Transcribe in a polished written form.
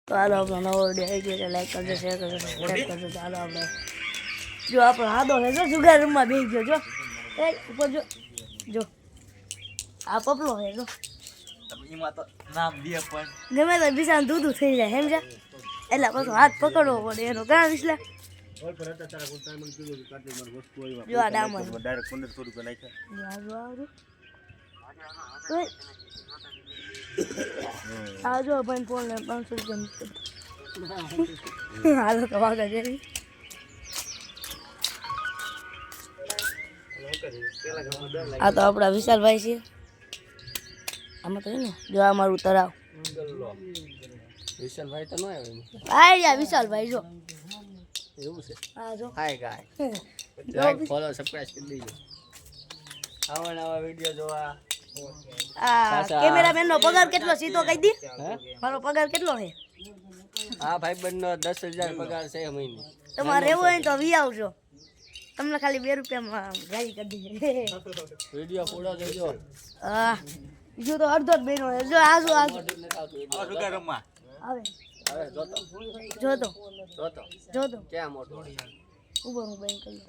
તો હાલો આપણો નવો વિડીયો આવી ગયો લાઈક કરજો શેર કરજો સબસ્ક્રાઈબ કરજો તો હાલો આપણે જો આપણો હાદો છે જો જુગાર રૂમમાં બેસી ગયો જો એ ઉપર જો આ પપલો છે જો એમાં તો નામ દે પણ ગમે તો બીજા દૂધું થઈ જાય સમજ્યા એટલે પાછો હાથ પકડવો પડે એનો ઘણા વિસલા જો આ ડામર ડાયરેક્ટ 1500 રૂપિયા નાખ્યા આ જો ભાઈ ફોન 500 રૂપિયા હાલો તો વાગા જેવી આ તો આપણા વિશાલભાઈ છે આમાં તો ને જો આ મારું તળાવ વિશાલભાઈ તો ન આય વિશાલભાઈ જો એવું છે હા જો હાય ગાય લાઈક ફોલો સબસ્ક્રાઇબ કરી દેજો આવા વિડિયો જોવા આ કેમેરામેન નો પગાર કેટલો સીધો કહી દી મારો પગાર કેટલો છે આ ભાઈબંધનો 10000 પગાર છે મહિને તમારે રહેવું હોય તો વી આવજો તમને ખાલી 2 રૂપિયામાં ગાડી કરી દે વિડિયો પૂરો જોજો હા જો તો અડધો જ બેનો છે જો આજો સુગર રમવા આવે હવે જોતો જોતો ક્યાં મોટો ઉભો હું બેન કરી